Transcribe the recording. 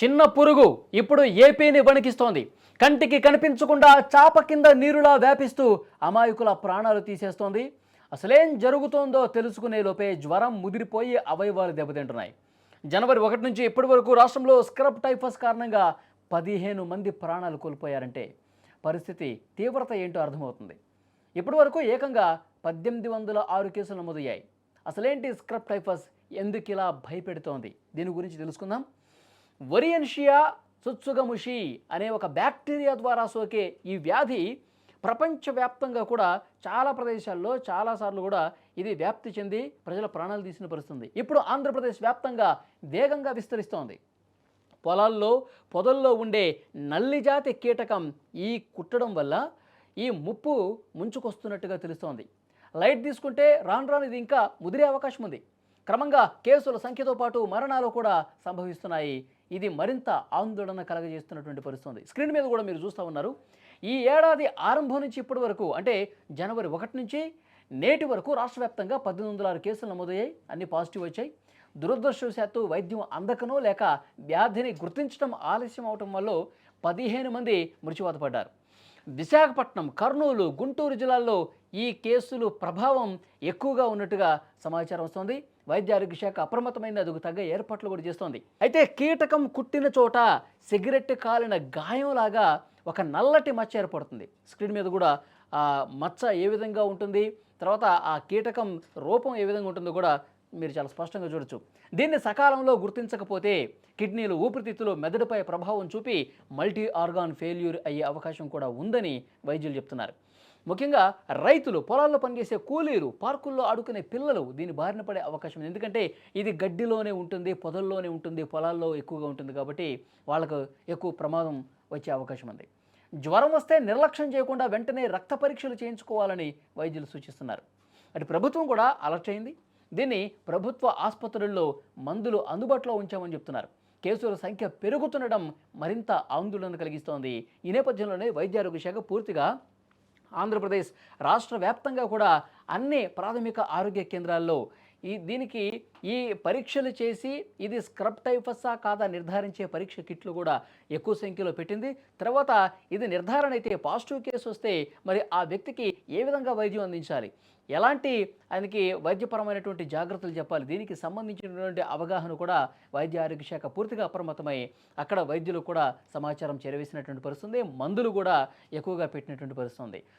చిన్న పురుగు ఇప్పుడు ఏపీని వణికిస్తోంది. కంటికి కనిపించకుండా చాప కింద నీరులా వ్యాపిస్తూ అమాయకుల ప్రాణాలు తీసేస్తోంది. అసలేం జరుగుతోందో తెలుసుకునే లోపే జ్వరం ముదిరిపోయి అవయవాలు దెబ్బతింటున్నాయి. జనవరి 1 నుంచి ఇప్పటి వరకు రాష్ట్రంలో స్క్రబ్ టైఫస్ కారణంగా 15 మంది ప్రాణాలు కోల్పోయారంటే పరిస్థితి తీవ్రత ఏంటో అర్థమవుతుంది. ఇప్పటి వరకు ఏకంగా 1806 కేసులు నమోదయ్యాయి. అసలేంటి స్క్రబ్ టైఫస్, ఎందుకు ఇలా భయపెడుతోంది? దీని గురించి తెలుసుకుందాం. వరియన్షియా సుత్సుగముషి అనే ఒక బ్యాక్టీరియా ద్వారా సోకే ఈ వ్యాధి ప్రపంచవ్యాప్తంగా కూడా చాలా ప్రదేశాల్లో చాలాసార్లు కూడా ఇది వ్యాప్తి చెంది ప్రజల ప్రాణాలు తీసిన పరిస్థితుంది. ఇప్పుడు ఆంధ్రప్రదేశ్ వ్యాప్తంగా వేగంగా విస్తరిస్తోంది. పొలాల్లో పొదల్లో ఉండే నల్లిజాతి కీటకం ఈ కుట్టడం వల్ల ఈ ముప్పు ముంచుకొస్తున్నట్టుగా తెలుస్తోంది. లైట్ తీసుకుంటే రాను రాను ఇది ఇంకా ముదిరే అవకాశం ఉంది. క్రమంగా కేసుల సంఖ్యతో పాటు మరణాలు కూడా సంభవిస్తున్నాయి. ఇది మరింత ఆందోళన కలగజేస్తున్నటువంటి పరిస్థితి. స్క్రీన్ మీద కూడా మీరు చూస్తూ ఉన్నారు. ఈ ఏడాది ఆరంభం నుంచి ఇప్పటి వరకు అంటే జనవరి 1 నుంచి నేటి వరకు రాష్ట్ర వ్యాప్తంగా 1806 కేసులు నమోదయ్యాయి. అన్ని పాజిటివ్ వచ్చాయి. దురదృష్టవశాత్తు వైద్యం అందకనో లేక వ్యాధిని గుర్తించడం ఆలస్యం అవటం వల్ల 15 మంది మృత్యువాత పడ్డారు. విశాఖపట్నం, కర్నూలు, గుంటూరు జిల్లాల్లో ఈ కేసులు ప్రభావం ఎక్కువగా ఉన్నట్టుగా సమాచారం వస్తోంది. వైద్య ఆరోగ్య శాఖ అప్రమత్తమైన అందుకు తగ్గ ఏర్పాట్లు కూడా చేస్తోంది. అయితే కీటకం కుట్టిన చోట సిగరెట్ కాలిన గాయంలాగా ఒక నల్లటి మచ్చ ఏర్పడుతుంది. స్క్రీన్ మీద కూడా ఆ మచ్చ ఏ విధంగా ఉంటుంది, తర్వాత ఆ కీటకం రూపం ఏ విధంగా ఉంటుందో కూడా మీరు చాలా స్పష్టంగా చూడొచ్చు. దీన్ని సకాలంలో గుర్తించకపోతే కిడ్నీలు, ఊపిరితిత్తులు, మెదడుపై ప్రభావం చూపి మల్టీ ఆర్గాన్ ఫెయిల్యూర్ అయ్యే అవకాశం కూడా ఉందని వైద్యులు చెప్తున్నారు. ముఖ్యంగా రైతులు, పొలాల్లో పనిచేసే కూలీలు, పార్కుల్లో ఆడుకునే పిల్లలు దీని బారిన పడే అవకాశం ఉంది. ఎందుకంటే ఇది గడ్డిలోనే ఉంటుంది, పొదల్లోనే ఉంటుంది, పొలాల్లో ఎక్కువగా ఉంటుంది కాబట్టి వాళ్ళకు ఎక్కువ ప్రమాదం వచ్చే అవకాశం ఉంది. జ్వరం వస్తే నిర్లక్ష్యం చేయకుండా వెంటనే రక్త పరీక్షలు చేయించుకోవాలని వైద్యులు సూచిస్తున్నారు. అటు ప్రభుత్వం కూడా అలర్ట్ అయింది. దీన్ని ప్రభుత్వ ఆసుపత్రుల్లో మందులు అందుబాటులో ఉంచామని చెప్తున్నారు. కేసుల సంఖ్య పెరుగుతుండడం మరింత ఆందోళన కలిగిస్తోంది. ఈ నేపథ్యంలోనే వైద్య ఆరోగ్య శాఖ పూర్తిగా ఆంధ్రప్రదేశ్ రాష్ట్ర వ్యాప్తంగా కూడా అన్ని ప్రాథమిక ఆరోగ్య కేంద్రాల్లో దీనికి ఈ పరీక్షలు చేసి ఇది స్క్రబ్ టైఫసా కాదా నిర్ధారించే పరీక్ష కిట్లు కూడా ఎక్కువ సంఖ్యలో పెట్టింది. తర్వాత ఇది నిర్ధారణ అయితే పాజిటివ్ కేసు వస్తే మరి ఆ వ్యక్తికి ఏ విధంగా వైద్యం అందించాలి, ఎలాంటి ఆయనకి వైద్యపరమైనటువంటి జాగ్రత్తలు చెప్పాలి, దీనికి సంబంధించినటువంటి అవగాహన కూడా వైద్య ఆరోగ్య శాఖ పూర్తిగా అప్రమత్తమై అక్కడ వైద్యులు కూడా సమాచారం చేరవేసినటువంటి పరిస్థితుంది. మందులు కూడా ఎక్కువగా పెట్టినటువంటి పరిస్థితుంది.